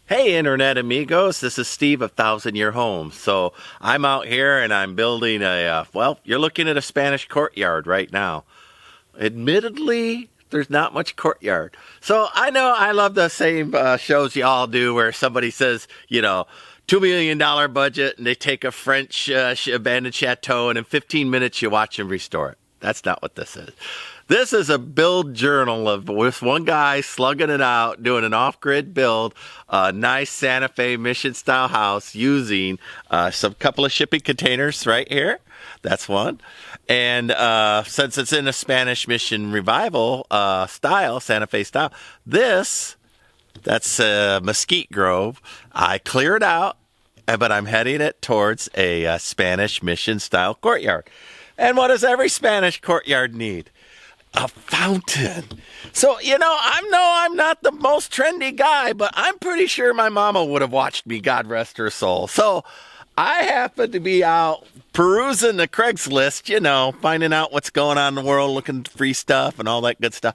Hey, Internet amigos, this is Steve of Thousand Year Homes. So I'm out here and I'm building well, you're looking at a Spanish courtyard right now. Admittedly, there's not much courtyard. So I know I love the same shows y'all do where somebody says, $2 million budget and they take a French abandoned chateau and in 15 minutes you watch them restore it. That's not what this is. This is a build journal of this one guy slugging it out, doing an off-grid build, a nice Santa Fe mission-style house using some couple of shipping containers right here. That's one. And since it's in a Spanish mission revival style, Santa Fe style, that's Mesquite Grove. I cleared out, but I'm heading it towards a Spanish mission-style courtyard. And what does every Spanish courtyard need? A fountain. So, I'm not the most trendy guy, but I'm pretty sure my mama would have watched me, God rest her soul. So I happened to be out perusing the Craigslist, finding out what's going on in the world, looking at free stuff and all that good stuff.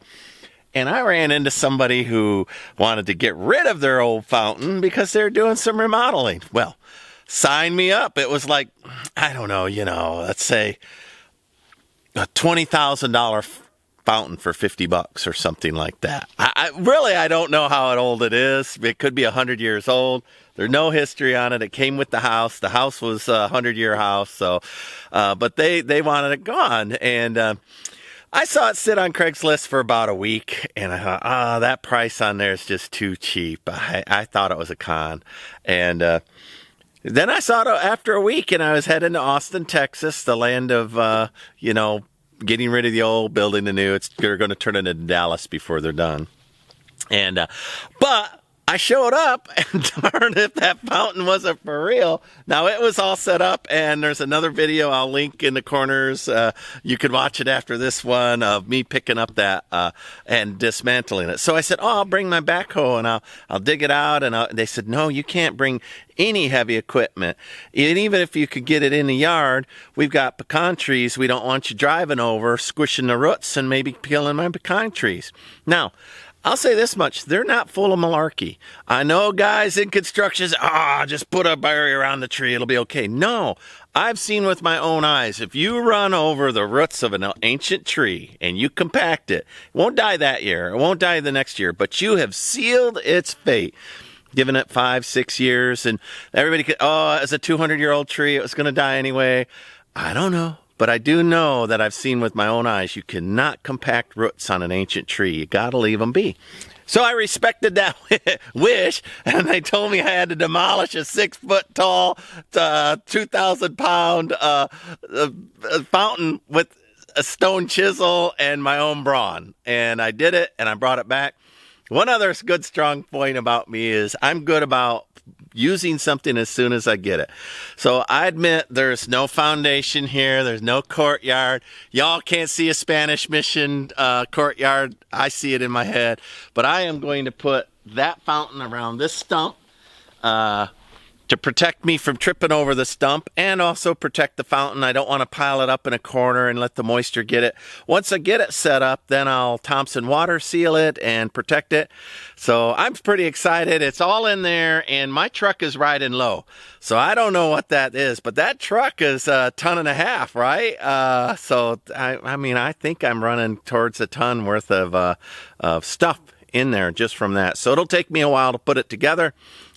And I ran into somebody who wanted to get rid of their old fountain because they're doing some remodeling. Well, sign me up. It was like, I don't know, let's say a $20,000 fountain for $50 or something like that. I don't know how old it is. It could be 100 years old. There's no history on it. It came with the house. The house was a 100-year house. So, but they wanted it gone. And I saw it sit on Craigslist for about a week. And I thought, that price on there is just too cheap. I thought it was a con. And then I saw it after a week, and I was heading to Austin, Texas, the land of, getting rid of the old, building the new. They're going to turn it into Dallas before they're done. And but I showed up, and darn if that fountain wasn't for real. Now, it was all set up, and there's another video I'll link in the corners. You could watch it after this one of me picking up that and dismantling it. So I said, I'll bring my backhoe, and I'll dig it out. And they said, no, you can't bring any heavy equipment. And even if you could get it in the yard, we've got pecan trees we don't want you driving over, squishing the roots, and maybe peeling my pecan trees. Now, I'll say this much. They're not full of malarkey. I know guys in construction say, just put a barrier around the tree. It'll be okay. No, I've seen with my own eyes. If you run over the roots of an ancient tree and you compact it, it won't die that year. It won't die the next year, but you have sealed its fate. Given it 5-6 years, and everybody could, as a 200-year-old tree, it was going to die anyway. I don't know. But I do know that I've seen with my own eyes, you cannot compact roots on an ancient tree. You got to leave them be. So I respected that wish, and they told me I had to demolish a 6-foot-tall, 2,000-pound fountain with a stone chisel and my own brawn. And I did it, and I brought it back. One other good strong point about me is I'm good about using something as soon as I get it. So I admit there's no foundation here. There's no courtyard. Y'all can't see a Spanish mission courtyard. I see it in my head. But I am going to put that fountain around this stump to protect me from tripping over the stump and also protect the fountain. I don't want to pile it up in a corner and let the moisture get it. Once I get it set up, then I'll Thompson water seal it and protect it. So I'm pretty excited. It's all in there, and my truck is riding low. So I don't know what that is, but that truck is 1.5 tons, right? I think I'm running towards a ton worth of stuff in there just from that. So it'll take me a while to put it together.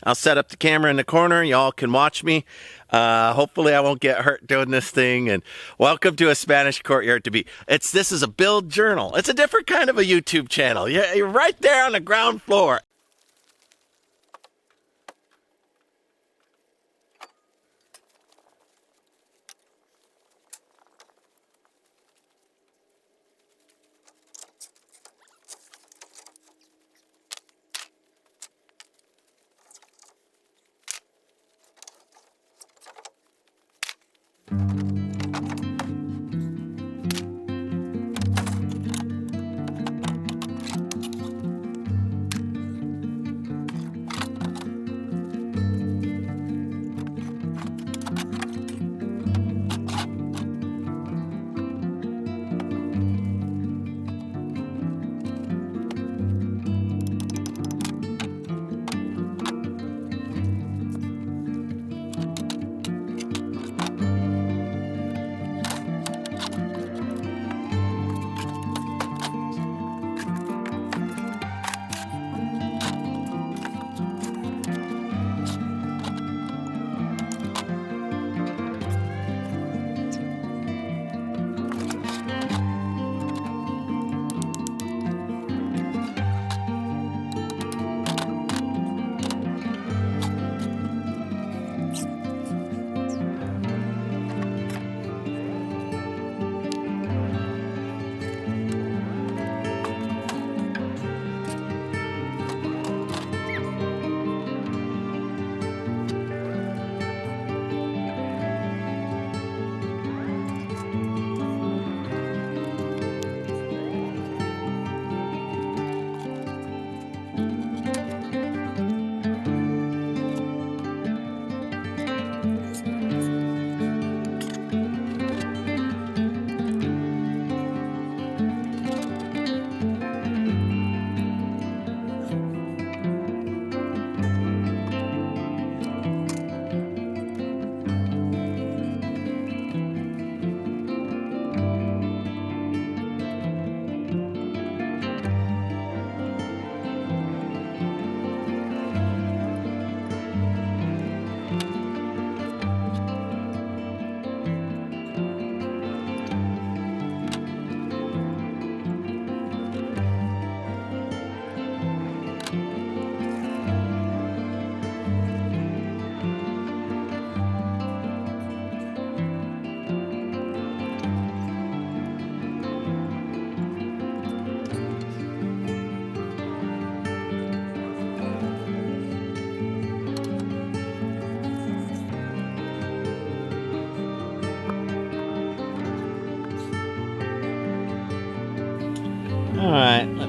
I'll set up the camera in the corner. Y'all can watch me. Hopefully I won't get hurt doing this thing. And welcome to a Spanish courtyard to be. This is a build journal. It's a different kind of a YouTube channel. Yeah, you're right there on the ground floor.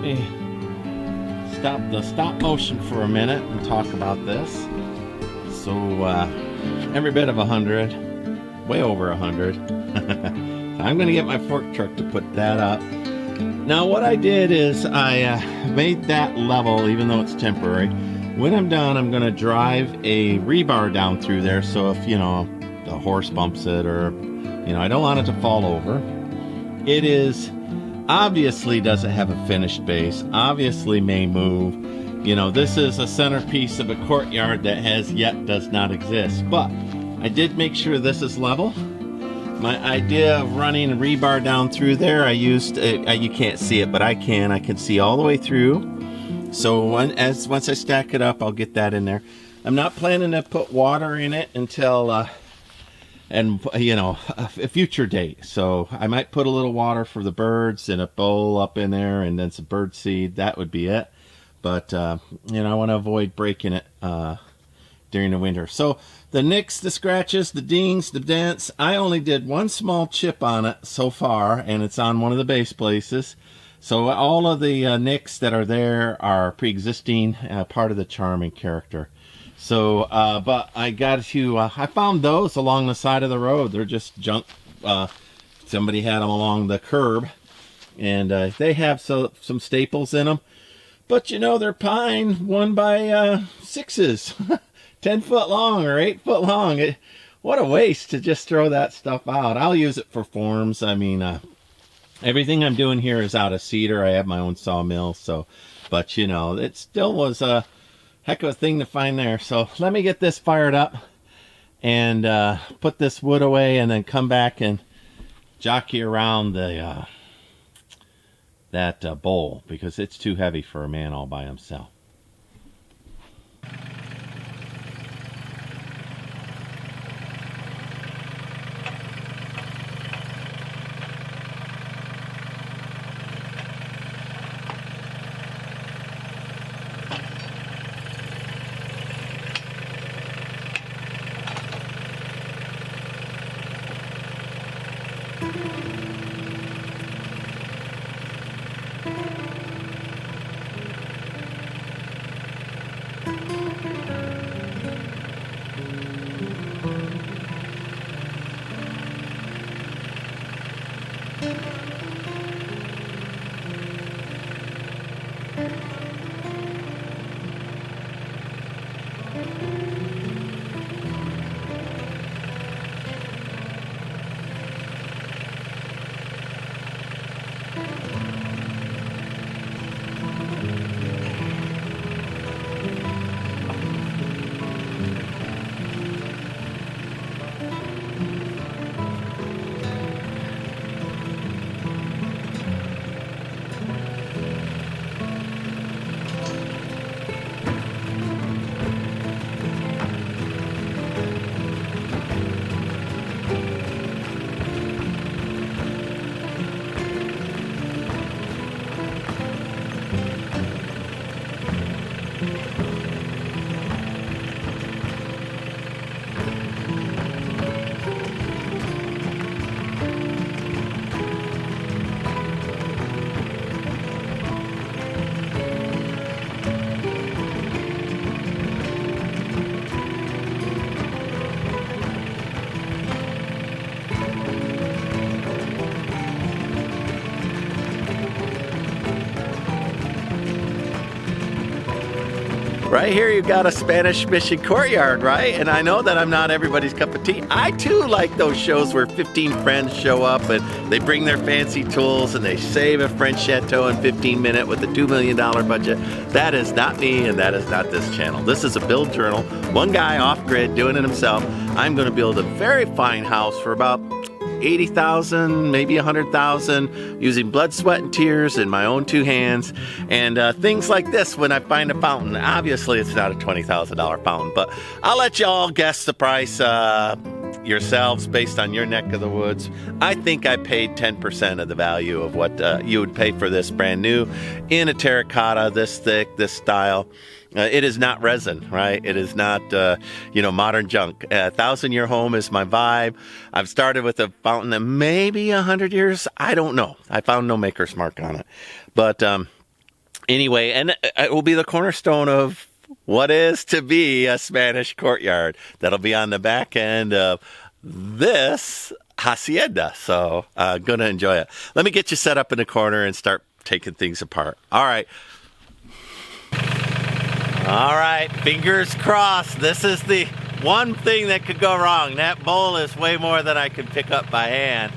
me stop the stop motion for a minute and talk about this. So every bit of 100, way over 100. I'm going to get my fork truck to put that up. Now what I did is I made that level, even though it's temporary. When I'm done, I'm going to drive a rebar down through there, so if, you know, the horse bumps it, or, you know, I don't want it to fall over. It is obviously doesn't have a finished base, obviously may move. You know, this is a centerpiece of a courtyard that does not exist, but I did make sure this is level. My idea of running a rebar down through there, I used, you can't see it, but I can see all the way through. So once I stack it up, I'll get that in there. I'm not planning to put water in it until, a future date. So I might put a little water for the birds in a bowl up in there, and then some bird seed. That would be it. But, I want to avoid breaking it during the winter. So the nicks, the scratches, the dings, the dents, I only did one small chip on it so far, and it's on one of the base places. So all of the nicks that are there are pre-existing, part of the charm and character. So, but I got to, I found those along the side of the road. They're just junk. Somebody had them along the curb, and they have some staples in them. But, you know, they're pine 1x6s, 10 foot long or 8 foot long. What a waste to just throw that stuff out. I'll use it for forms. I mean, everything I'm doing here is out of cedar. I have my own sawmill, so, but, you know, it still was a heck of a thing to find there. So let me get this fired up and put this wood away, and then come back and jockey around the that bowl, because it's too heavy for a man all by himself. Right here you've got a Spanish Mission courtyard, right? And I know that I'm not everybody's cup of tea. I too like those shows where 15 friends show up and they bring their fancy tools and they save a French chateau in 15 minutes with a $2 million budget. That is not me, and that is not this channel. This is a build journal. One guy off-grid doing it himself. I'm going to build a very fine house for about 80,000, maybe 100,000, using blood, sweat, and tears in my own two hands, and things like this. When I find a fountain, obviously it's not a $20,000 fountain, but I'll let y'all guess the price yourselves based on your neck of the woods. I think I paid 10% of the value of what you would pay for this brand new in a terracotta this thick, this style. It is not resin, right? It is not, modern junk. 1,000-year home is my vibe. I've started with a fountain that maybe 100 years. I don't know. I found no maker's mark on it. But Anyway, and it will be the cornerstone of what is to be a Spanish courtyard. That'll be on the back end of this hacienda. So, gonna enjoy it. Let me get you set up in the corner and start taking things apart. All right. All right, fingers crossed. This is the one thing that could go wrong. That bowl is way more than I can pick up by hand.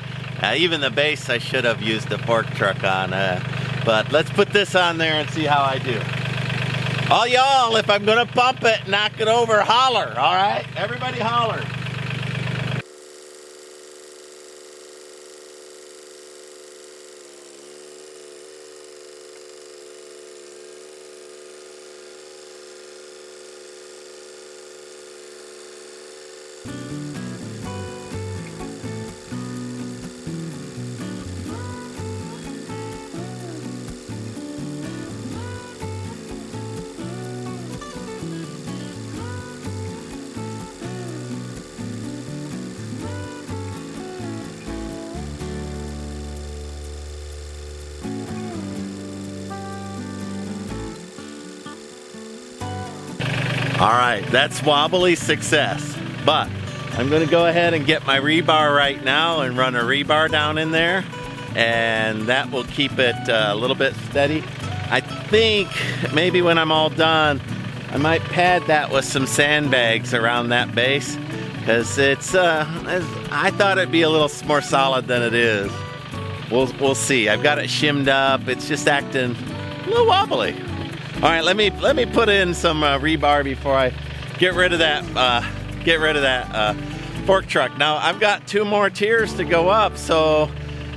Even the base I should have used a fork truck on. But let's put this on there and see how I do. All y'all, if I'm gonna pump it, knock it over, holler, all right? Everybody holler. All right, that's wobbly success. But I'm gonna go ahead and get my rebar right now and run a rebar down in there, and that will keep it a little bit steady. I think maybe when I'm all done, I might pad that with some sandbags around that base, because it's, I thought it'd be a little more solid than it is. We'll see. I've got it shimmed up. It's just acting a little wobbly. All right, let me put in some rebar before I get rid of that fork truck. Now I've got 2 more tiers to go up, so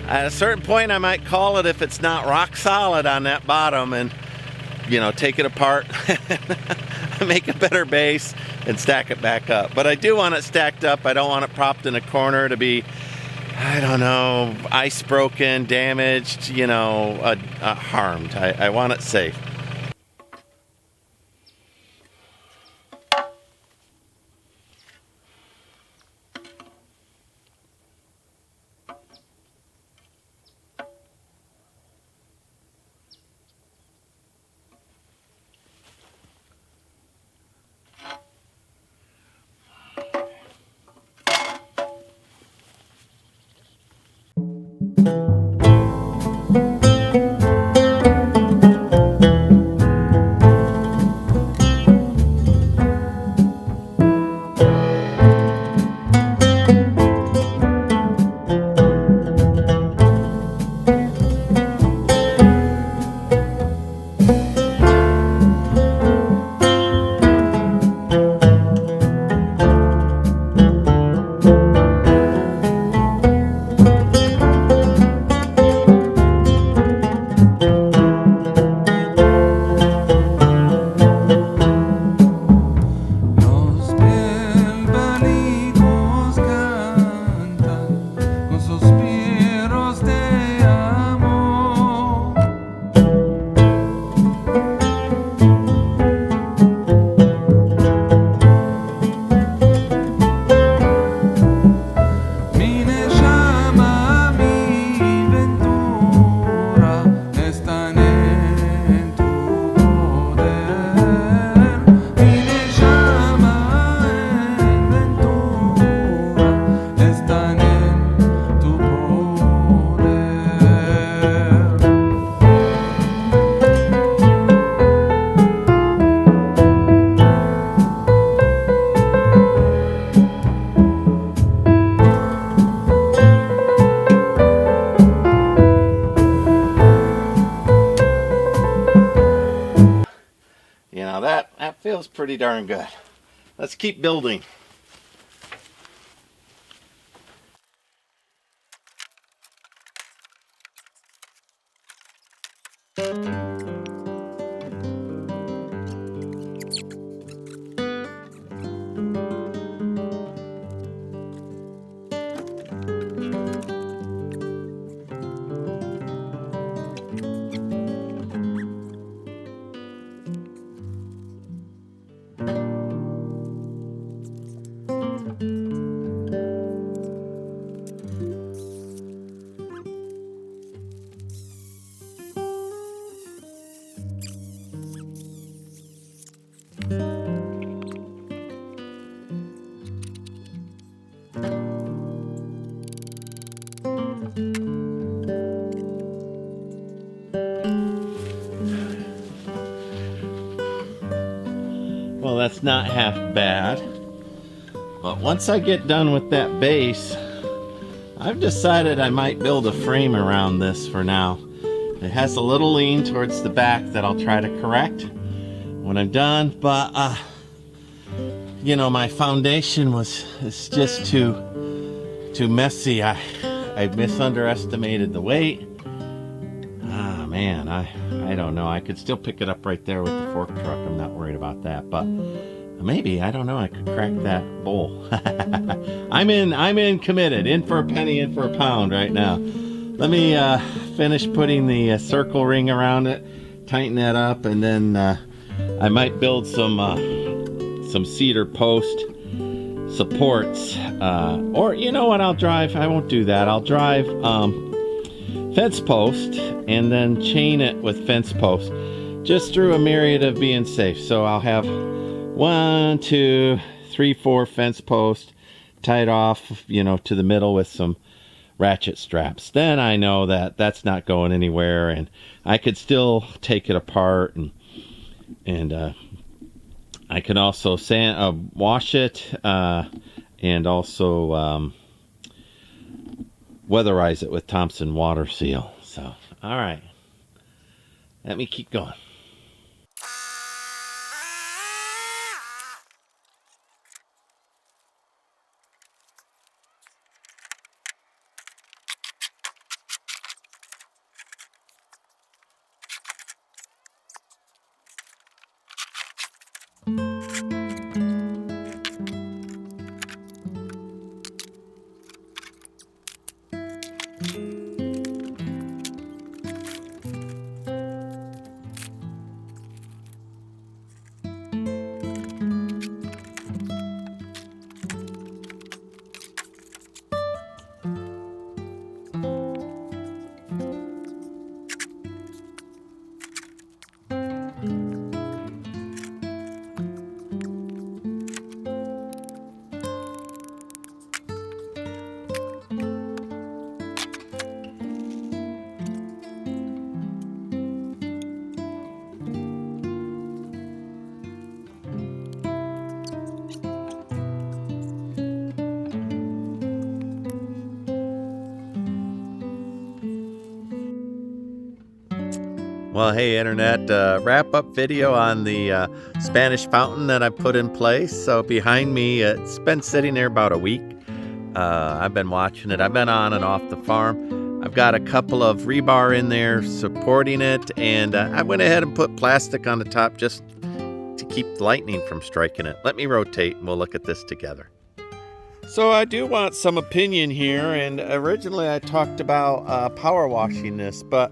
at a certain point I might call it if it's not rock solid on that bottom, and take it apart, make a better base, and stack it back up. But I do want it stacked up. I don't want it propped in a corner to be, I don't know, ice broken, damaged, harmed. I want it safe. That feels pretty darn good. Let's keep building. it's not half bad. But once I get done with that base, I've decided I might build a frame around this for now. It has a little lean towards the back that I'll try to correct when I'm done, but you know, my foundation is just too messy. I misunderestimated the weight. Ah man, I don't know. I could still pick it up right there with the fork truck. I'm not worried about that, but maybe, I don't know, I could crack that bowl. I'm in committed, in for a penny, in for a pound right now. Let me finish putting the circle ring around it, tighten that up, and then I might build some cedar post supports, or you know what, I won't do that. I'll drive fence post and then chain it with fence post, just through a myriad of being safe. So I'll have 1, 2, 3, 4 fence posts tied off, you know, to the middle with some ratchet straps. Then I know that that's not going anywhere, and I could still take it apart, and I can also wash it, and also weatherize it with Thompson water seal. So, all right, let me keep going. Well, hey, Internet, wrap-up video on the Spanish fountain that I put in place. So behind me, it's been sitting there about a week. I've been watching it. I've been on and off the farm. I've got a couple of rebar in there supporting it, and I went ahead and put plastic on the top just to keep the lightning from striking it. Let me rotate, and we'll look at this together. So I do want some opinion here, and originally I talked about power washing this, but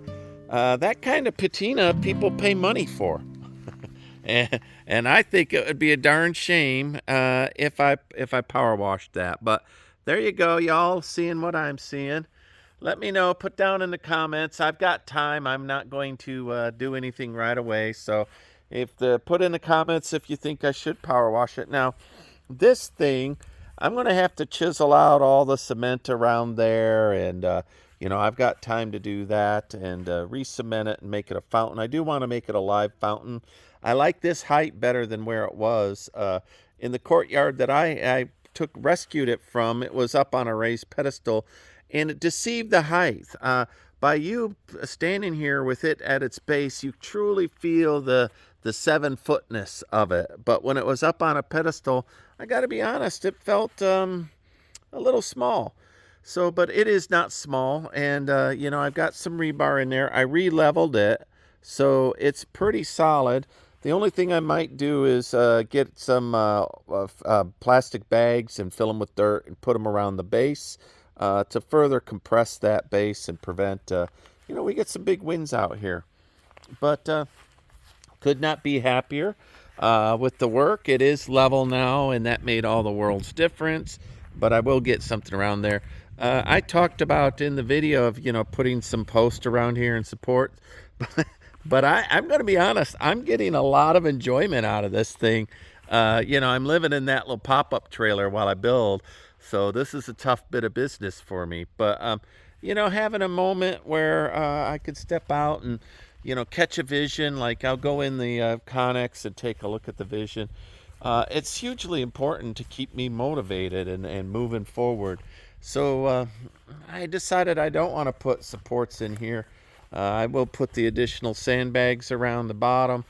that kind of patina people pay money for. and I think it would be a darn shame if I power washed that. But there you go, y'all seeing what I'm seeing. Let me know, put down in the comments. I've got time. I'm not going to do anything right away. So put in the comments if you think I should power wash it. Now, this thing, I'm going to have to chisel out all the cement around there, and you know, I've got time to do that and re-cement it and make it a fountain. I do want to make it a live fountain. I like this height better than where it was. In the courtyard that I rescued it from, it was up on a raised pedestal, and it deceived the height. By you standing here with it at its base, you truly feel the 7-footness of it. But when it was up on a pedestal, I got to be honest, it felt a little small. So, but it is not small, and you know, I've got some rebar in there. I re-leveled it, so it's pretty solid. The only thing I might do is get some plastic bags and fill them with dirt and put them around the base to further compress that base and prevent, you know, we get some big winds out here. But could not be happier with the work. It is level now, and that made all the world's difference. But I will get something around there. I talked about in the video of, you know, putting some posts around here and support. But I'm going to be honest, I'm getting a lot of enjoyment out of this thing. You know, I'm living in that little pop-up trailer while I build. So this is a tough bit of business for me. But, you know, having a moment where I could step out and, you know, catch a vision. Like I'll go in the Connex and take a look at the vision. It's hugely important to keep me motivated and moving forward. So I decided I don't want to put supports in here. I will put the additional sandbags around the bottom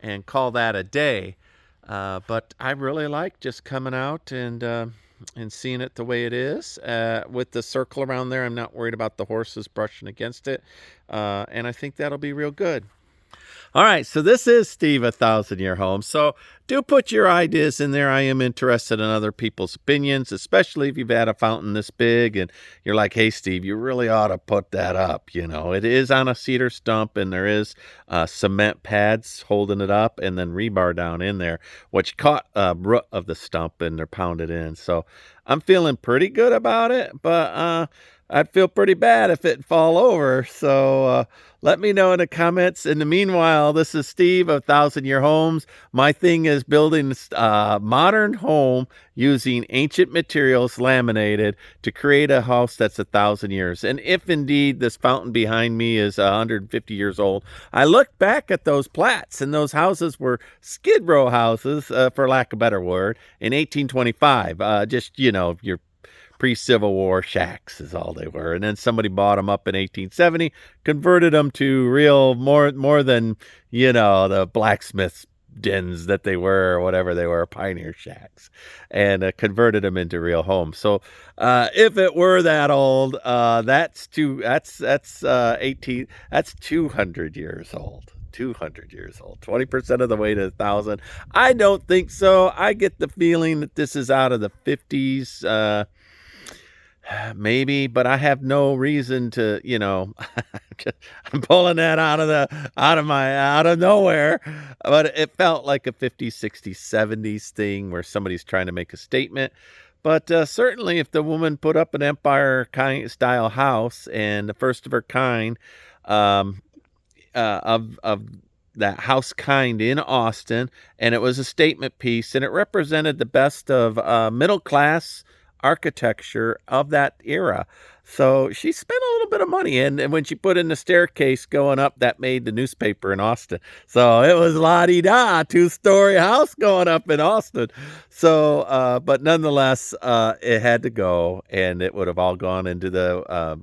and call that a day. But I really like just coming out and seeing it the way it is. With the circle around there, I'm not worried about the horses brushing against it. And I think that'll be real good. All right, so this is Steve, A Thousand Year Home. So do put your ideas in there. I am interested in other people's opinions, especially if you've had a fountain this big and you're like, hey, Steve, you really ought to put that up. You know, it is on a cedar stump and there is cement pads holding it up and then rebar down in there, which caught a root of the stump and they're pounded in. So I'm feeling pretty good about it, but I'd feel pretty bad if it fall over. So let me know in the comments. In the meanwhile, this is Steve of Thousand Year Homes. My thing is building a modern home using ancient materials laminated to create a house that's 1,000 years. And if indeed this fountain behind me is 150 years old, I look back at those plats and those houses were skid row houses, for lack of a better word, in 1825. Just, you know, your pre-Civil War shacks is all they were. And then somebody bought them up in 1870, converted them to real more than, you know, the blacksmith's dens that they were or whatever they were, pioneer shacks, and converted them into real homes. So if it were that old, that's 200 years old. 200 years old, 20% of the way to 1,000. I don't think so. I get the feeling that this is out of the 50s. Maybe, but I have no reason to, you know, I'm pulling that out of nowhere. But it felt like a 50s, 60s, 70s thing where somebody's trying to make a statement. But certainly if the woman put up an empire kind style house and the first of her kind, um, of that house kind in Austin, and it was a statement piece, and it represented the best of middle class architecture of that era. So she spent a little bit of money, and when she put in the staircase going up, that made the newspaper in Austin. So it was la-di-da, 2-story house going up in Austin. So, but nonetheless, it had to go, and it would have all gone into the,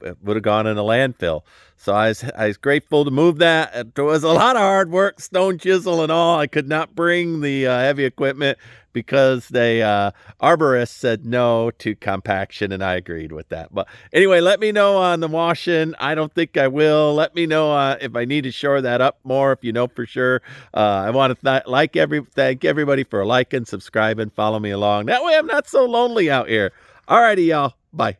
it would have gone in a landfill. So I was grateful to move that. It was a lot of hard work, stone chisel and all. I could not bring the heavy equipment because they arborists said no to compaction, and I agreed with that. But anyway, let me know on the washing. I don't think I will. Let me know if I need to shore that up more, if you know for sure. I want to thank everybody for liking, subscribing, follow me along. That way I'm not so lonely out here. All righty, y'all. Bye.